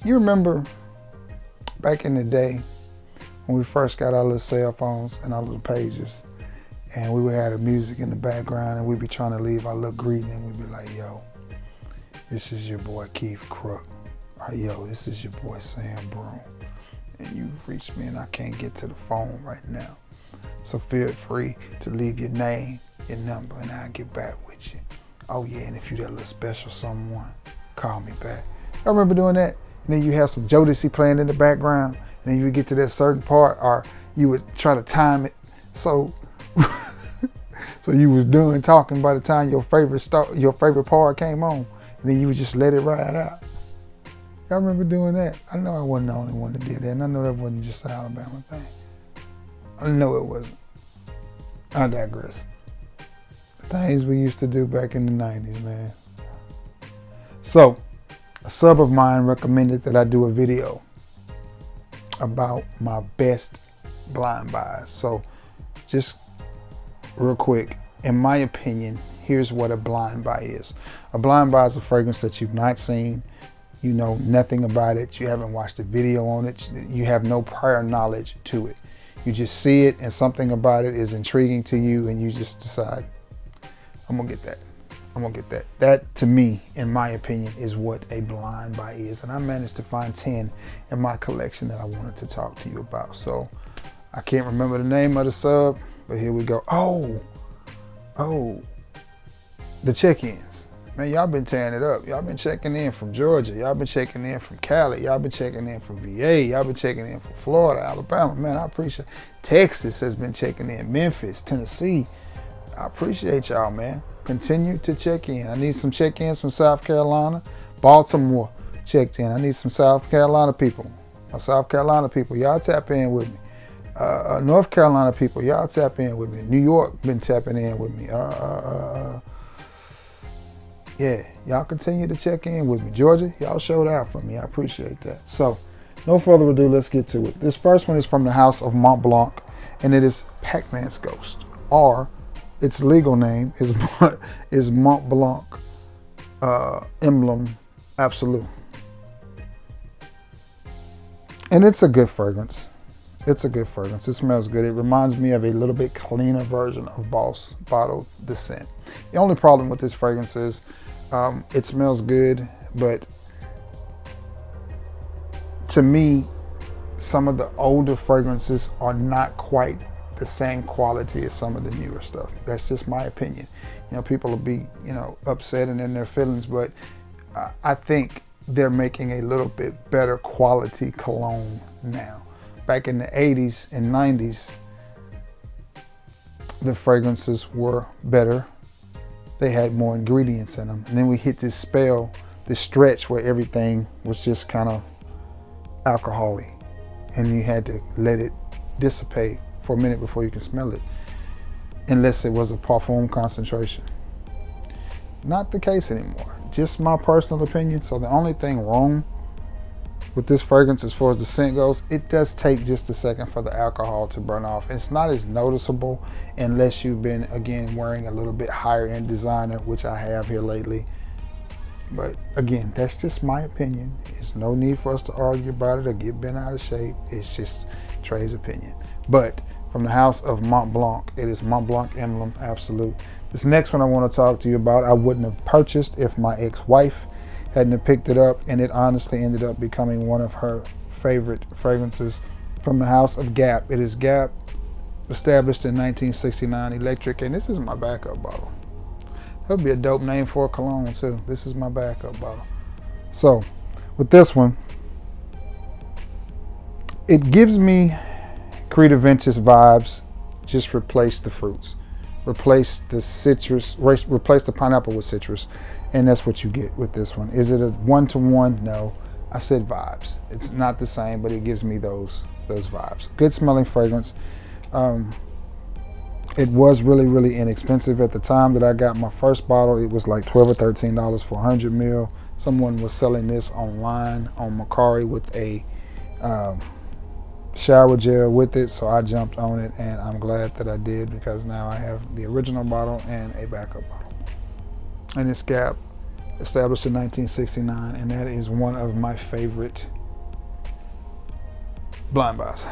You remember back in the day when we first got our little cell phones and our little pagers, and we would have the music in the background, and we'd be trying to leave our little greeting, and we'd be like, yo, this is your boy Keith Crook. Or, yo, this is your boy Sam Broom. And you've reached me and I can't get to the phone right now. So feel free to leave your name, your number, and I'll get back with you. Oh yeah, and if you that little special someone, call me back. I remember doing that. And then you have some Jodeci playing in the background, and then you would get to that certain part, or you would try to time it so so you was done talking by the time your favorite part came on, and then you would just let it ride out. Y'all remember doing that? I know I wasn't the only one that did that, and I know that wasn't just an Alabama thing. I know it wasn't. I digress. The things we used to do back in the 90s, man. So, a sub of mine recommended that I do a video about my best blind buys. So, just real quick, in my opinion, here's what a blind buy is. A blind buy is a fragrance that you've not seen. You know nothing about it. You haven't watched a video on it. You have no prior knowledge to it. You just see it and something about it is intriguing to you, and you just decide, I'm gonna get that. I'm gonna get that. That, to me, in my opinion, is what a blind buy is. And I managed to find 10 in my collection that I wanted to talk to you about. So I can't remember the name of the sub, but here we go. Oh, the check-ins. Man, y'all been tearing it up. Y'all been checking in from Georgia. Y'all been checking in from Cali. Y'all been checking in from VA. Y'all been checking in from Florida, Alabama. Man, I appreciate it. Texas has been checking in. Memphis, Tennessee. I appreciate y'all, man. Continue to check in. I need some check-ins from South Carolina. Baltimore checked in. I need some South Carolina people. South Carolina people, y'all tap in with me. North Carolina people, y'all tap in with me. New York been tapping in with me. Yeah, y'all continue to check in with me. Georgia, y'all showed out for me. I appreciate that. So, no further ado, let's get to it. This first one is from the house of Mont Blanc, and it is Pac-Man's Ghost, or its legal name is Mont Blanc Emblem Absolute. And it's a good fragrance. It's a good fragrance. It smells good. It reminds me of a little bit cleaner version of Boss Bottled Descent. The only problem with this fragrance is it smells good, but to me, some of the older fragrances are not quite the same quality as some of the newer stuff. That's just my opinion. You know, people will be, upset and in their feelings, but I think they're making a little bit better quality cologne now. Back in the 80s and 90s, the fragrances were better. They had more ingredients in them. And then we hit this spell, this stretch where everything was just kind of alcohol-y. And you had to let it dissipate for a minute before you can smell it, unless it was a parfum concentration. Not the case anymore. Just my personal opinion. So the only thing wrong with this fragrance as far as the scent goes, it does take just a second for the alcohol to burn off. It's not as noticeable unless you've been, again, wearing a little bit higher end designer, which I have here lately. But again, that's just my opinion. There's no need for us to argue about it or get bent out of shape. It's just Trey's opinion. But from the house of Mont Blanc, it is Mont Blanc Emblem Absolute. This next one I want to talk to you about, I wouldn't have purchased if my ex-wife hadn't have picked it up, and it honestly ended up becoming one of her favorite fragrances from the house of Gap. It is Gap, established in 1969, electric, and this is my backup bottle. That would be a dope name for a cologne too. This is my backup bottle. So with this one, it gives me Creative Ventus vibes. Just replace the fruits, replace the citrus, replace the pineapple with citrus, and that's what you get with this one. Is it a one-to-one? No, I said vibes. It's not the same, but it gives me those vibes. Good smelling fragrance. It was really inexpensive at the time that I got my first bottle. It was like $12 or $13 for 100 ml. Someone was selling this online on Mercari with a shower gel with it, so I jumped on it, and I'm glad that I did, because now I have the original bottle and a backup bottle. And it's Gap established in 1969, and that is one of my favorite blind buys.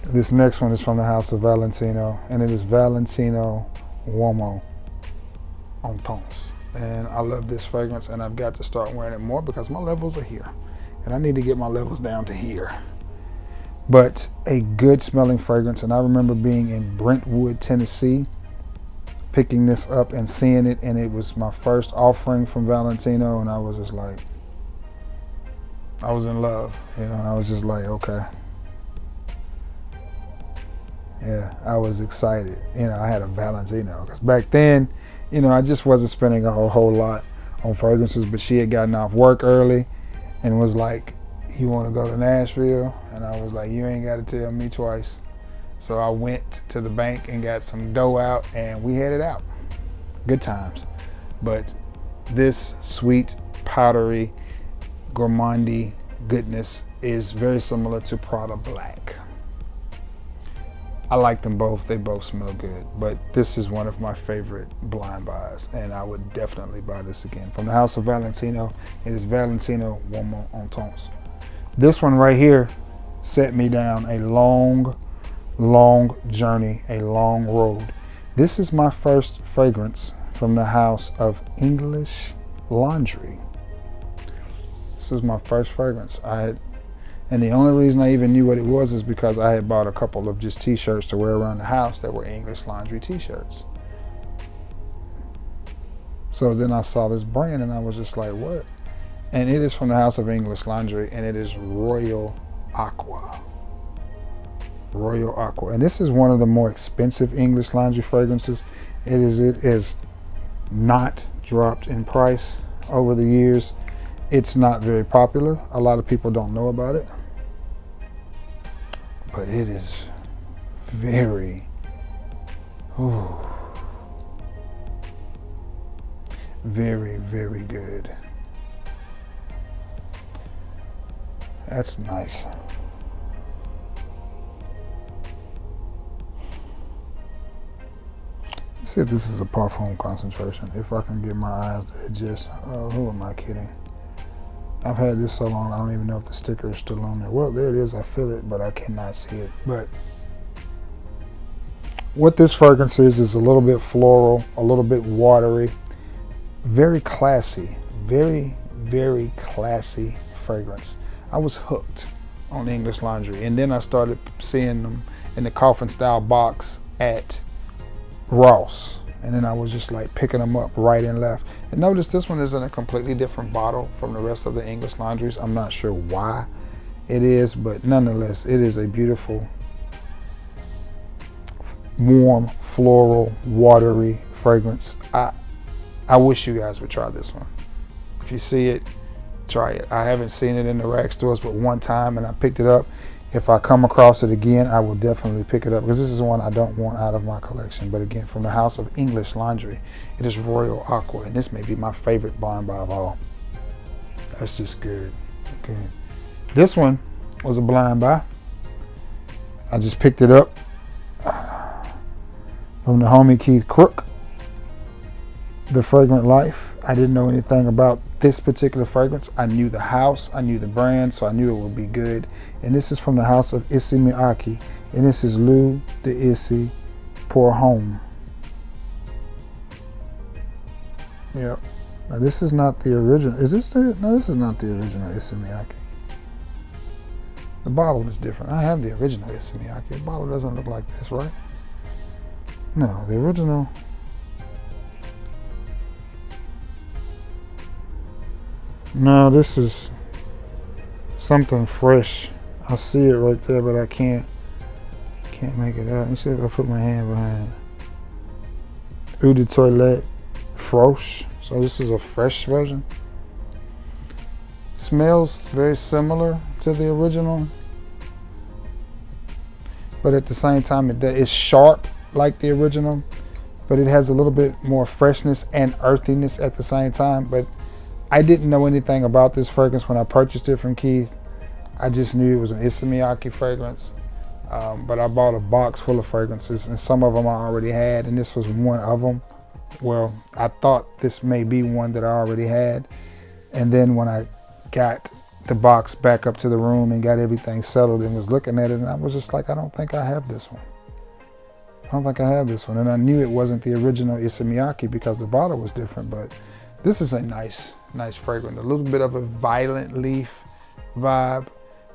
This next one is from the house of Valentino, and it is Valentino Uomo on Tones. And I love this fragrance, and I've got to start wearing it more because my levels are here, and I need to get my levels down to here. But a good smelling fragrance, and I remember being in Brentwood, Tennessee, picking this up and seeing it, and it was my first offering from Valentino, and I was just like, I was in love, you know, and I was just like, okay. Yeah, I was excited. You know, I had a Valentino, because back then, you know, I just wasn't spending a whole lot on fragrances, but she had gotten off work early and was like, you want to go to Nashville? And I was like, you ain't got to tell me twice. So I went to the bank and got some dough out, and we headed out. Good times. But this sweet, powdery, gourmandy goodness is very similar to Prada Black. I like them both. They both smell good. But this is one of my favorite blind buys, and I would definitely buy this again. From the house of Valentino, it is Valentino Uomo on Tones. This one right here set me down a long journey, a long road. This is my first fragrance from the house of English Laundry. This is my first fragrance. And the only reason I even knew what it was is because I had bought a couple of just t-shirts to wear around the house that were English Laundry t-shirts. So then I saw this brand and I was just like, what? And it is from the house of English Laundry, and it is Royal Aqua. Royal Aqua. And this is one of the more expensive English Laundry fragrances. It is not dropped in price over the years. It's not very popular. A lot of people don't know about it. But it is very, very, very good. That's nice. Let's see if this is a parfum concentration. If I can get my eyes to adjust. Oh, who am I kidding? I've had this so long, I don't even know if the sticker is still on there. Well, there it is. I feel it, but I cannot see it. But what this fragrance is a little bit floral, a little bit watery, very classy, very, very classy fragrance. I was hooked on English Laundry, and then I started seeing them in the coffin style box at Ross, and then I was just like picking them up right and left. And notice this one is in a completely different bottle from the rest of the English Laundries. I'm not sure why it is, but nonetheless, it is a beautiful, warm, floral, watery fragrance. I wish you guys would try this one. If you see it, try it. I haven't seen it in the rack stores but one time, and I picked it up. If I come across it again, I will definitely pick it up, because this is one I don't want out of my collection. But again, from the house of English Laundry, it is Royal Aqua, and this may be my favorite blind buy of all. That's just good. Okay. This one was a blind buy. I just picked it up from the homie Keith Crook, The Fragrant Life. I didn't know anything about this particular fragrance. I knew the house, I knew the brand, so I knew it would be good. And this is from the house of Issey Miyake, and this is L'eau d'Issey pour homme. Yep. Now this is not the original. Is this the? No, this is not the original Issey Miyake. The bottle is different. I have the original Issey Miyake. The bottle doesn't look like this, right? No, the original. No, this is something fresh. I see it right there, but I can't make it out. Let me see if I put my hand behind it. Eau de Toilette Froche. So this is a fresh version. Smells very similar to the original, but at the same time it's sharp like the original, but it has a little bit more freshness and earthiness at the same time. But I didn't know anything about this fragrance when I purchased it from Keith. I just knew it was an Issey Miyake fragrance, But I bought a box full of fragrances, and some of them I already had, and this was one of them. Well, I thought this may be one that I already had. And then when I got the box back up to the room and got everything settled and was looking at it, and I was just like, I don't think I have this one. I don't think I have this one. And I knew it wasn't the original Issey Miyake because the bottle was different, but this is a nice fragrance. A little bit of a violent leaf vibe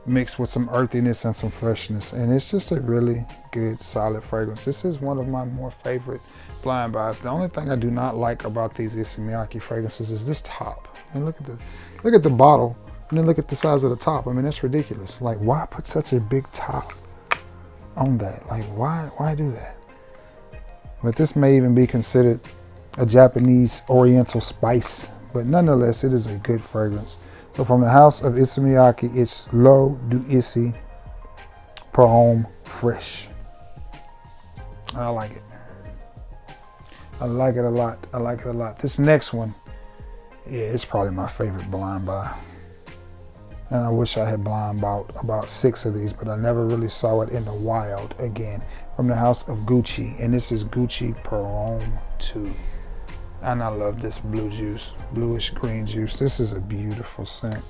mixed with some earthiness and some freshness. And it's just a really good, solid fragrance. This is one of my more favorite blind buys. The only thing I do not like about these Issey Miyake fragrances is this top. I mean, look at the bottle, and then look at the size of the top. I mean, that's ridiculous. Like, why put such a big top on that? Like, why do that? But this may even be considered a Japanese oriental spice, but nonetheless, it is a good fragrance. So from the house of Issey Miyake, it's L'eau d'Issey per homme fresh. I like it. I like it a lot. I like it a lot. This next one, yeah, it's probably my favorite blind buy. And I wish I had blind bought about 6 of these, but I never really saw it in the wild again. From the house of Gucci, and this is Gucci per homme 2. And I love this blue juice, bluish green juice. This is a beautiful scent.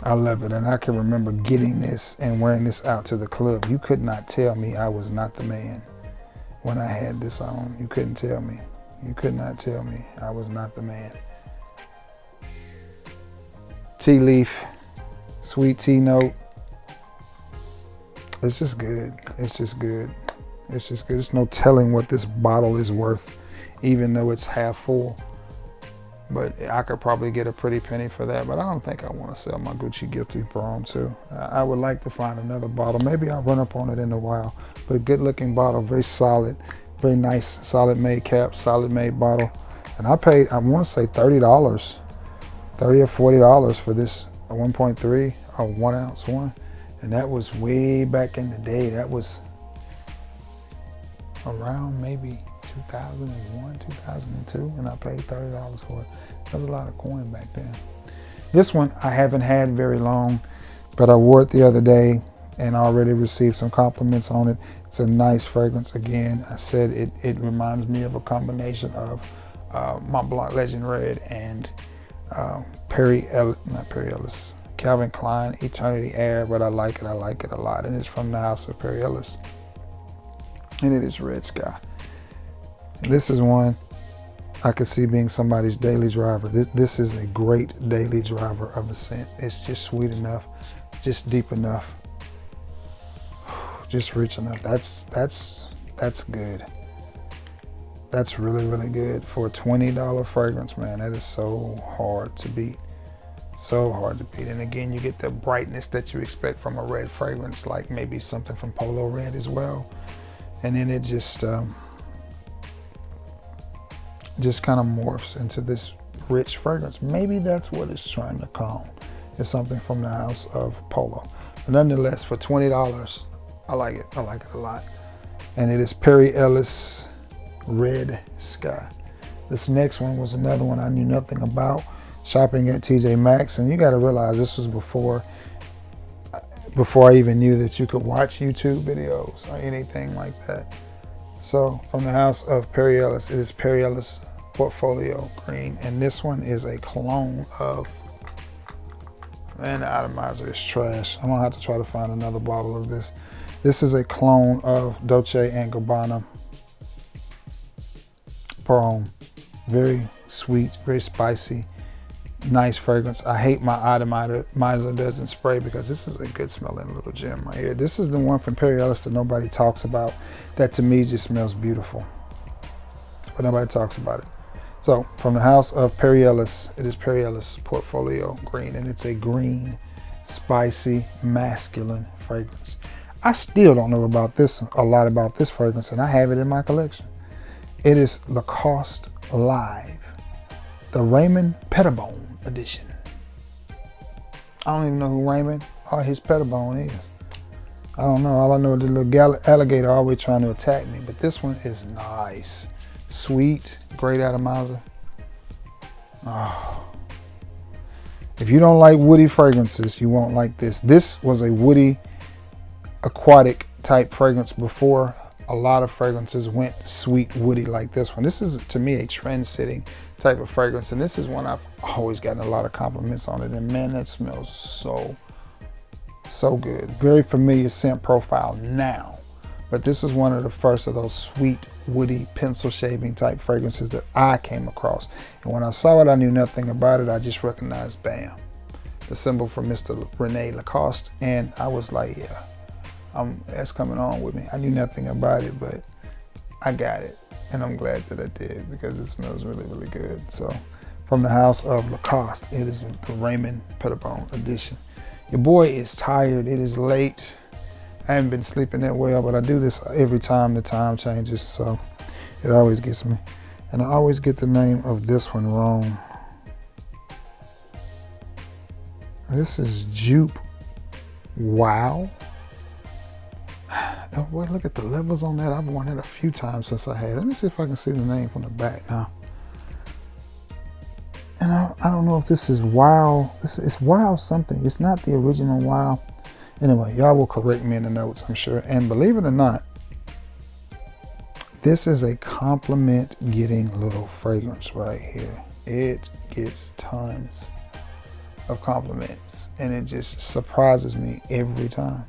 I love it, and I can remember getting this and wearing this out to the club. You could not tell me I was not the man when I had this on. You couldn't tell me. You could not tell me I was not the man. Tea leaf, sweet tea note. It's just good. It's just good. It's just good. There's no telling what this bottle is worth, even though it's half full. But I could probably get a pretty penny for that, but I don't think I want to sell my Gucci Guilty per homme too. I would like to find another bottle. Maybe I'll run up on it in a while. But a good looking bottle, very solid, very nice, solid made cap, solid made bottle. And I paid, I want to say $30, $30 or $40 for this 1.3 or 1 ounce one. And that was way back in the day. That was around maybe 2001, 2002, and I paid $30 for it. That was a lot of coin back then. This one I haven't had very long, but I wore it the other day and already received some compliments on it. It's a nice fragrance. Again, I said it reminds me of a combination of Mont Blanc Legend Red and Calvin Klein Eternity Air, but I like it a lot. And it's from the house of Perry Ellis, and it is Red Sky. And this is one I could see being somebody's daily driver. This is a great daily driver of a scent. It's just sweet enough, just deep enough, just rich enough. That's good. That's really, really good for a $20 fragrance, man. That is so hard to beat. So hard to beat. And again, you get the brightness that you expect from a red fragrance, like maybe something from Polo Red as well. And then it just kind of morphs into this rich fragrance. Maybe that's what it's trying to call. It's something from the house of Polo. But nonetheless, for $20, I like it. I like it a lot. And it is Perry Ellis Red Sky. This next one was another one I knew nothing about. Shopping at TJ Maxx, and you got to realize this was before I even knew that you could watch YouTube videos or anything like that. So from the house of Perry Ellis, it is Perry Ellis Portfolio Green, and this one is a clone of, man, the atomizer is trash. I'm gonna have to try to find another bottle of this. This is a clone of Dolce & Gabbana per homme. Very sweet, very spicy. Nice fragrance. I hate my atomizer doesn't spray because this is a good smelling little gem right here. This is the one from Perry Ellis that nobody talks about, that to me just smells beautiful, but nobody talks about it. So from the house of Perry Ellis, it is Perry Ellis Portfolio Green, and it's a green, spicy, masculine fragrance. I still don't know a lot about this fragrance, and I have it in my collection. It is Lacoste Live, the Raymond Pettibone edition. I don't even know who Raymond or his Pettibone is. I don't know. All I know is the little alligator always trying to attack me. But this one is nice, sweet, great atomizer. Oh. If you don't like woody fragrances, you won't like this. This was a woody, aquatic type fragrance before. A lot of fragrances went sweet, woody like this one. This is, to me, a trend-setting type of fragrance, and this is one I've always gotten a lot of compliments on it, and man, that smells so good. Very familiar scent profile now, but this is one of the first of those sweet, woody, pencil shaving type fragrances that I came across. And when I saw it, I knew nothing about it. I just recognized, bam, the symbol for Mr. Rene Lacoste, and I was like, yeah, that's coming on with me. I knew nothing about it, but I got it, and I'm glad that I did because it smells really, really good. So, from the house of Lacoste, it is the Raymond Pettibon edition. Your boy is tired. It is late. I haven't been sleeping that well, but I do this every time the time changes, so it always gets me. And I always get the name of this one wrong. This is Jupe. Wow. Oh, boy, look at the levels on that. I've worn it a few times since I had it. Let me see if I can see the name from the back now. And I don't know if this is Wow. It's Wow something. It's not the original Wow. Anyway, y'all will correct me in the notes, I'm sure. And believe it or not, this is a compliment getting little fragrance right here. It gets tons of compliments, and it just surprises me every time.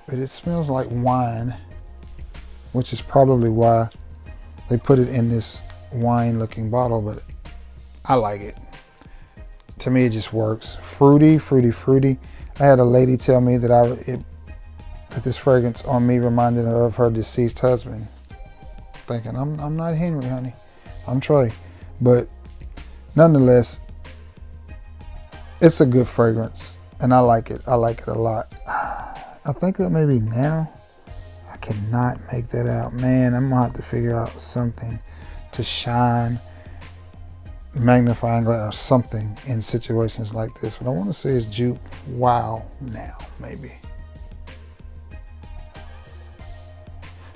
But it smells like wine, which is probably why they put it in this wine looking bottle, but I like it. To me, it just works. Fruity, fruity, fruity. I had a lady tell me that that this fragrance on me reminded her of her deceased husband. Thinking, I'm not Henry, honey. I'm Trey. But nonetheless, it's a good fragrance, and I like it. I like it a lot. I think that maybe now, I cannot make that out. Man, I'm gonna have to figure out something to shine, magnifying glass or something in situations like this. But I want to say it's Jupe Wow now, maybe.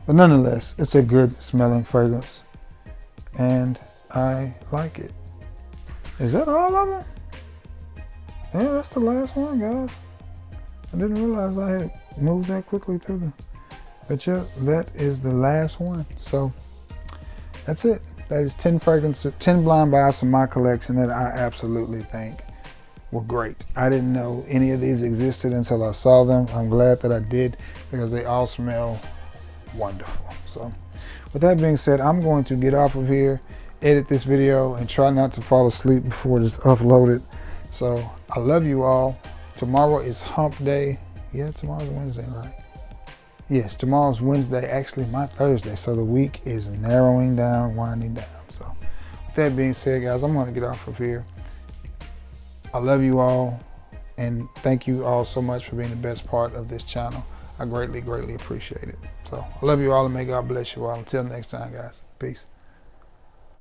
But nonetheless, it's a good smelling fragrance, and I like it. Is that all of them? Yeah, that's the last one, guys. I didn't realize I had moved that quickly through them. But yeah, that is the last one. So that's it. That is 10 fragrances, 10 blind buys from my collection that I absolutely think were great. I didn't know any of these existed until I saw them. I'm glad that I did because they all smell wonderful. So with that being said, I'm going to get off of here, edit this video, and try not to fall asleep before it is uploaded. So I love you all. Tomorrow is hump day. Yeah, tomorrow's Wednesday, right? Yes, tomorrow's Wednesday, actually my Thursday. So the week is narrowing down, winding down. So with that being said, guys, I'm going to get off of here. I love you all, and thank you all so much for being the best part of this channel. I greatly, greatly appreciate it. So I love you all, and may God bless you all. Until next time, guys. Peace.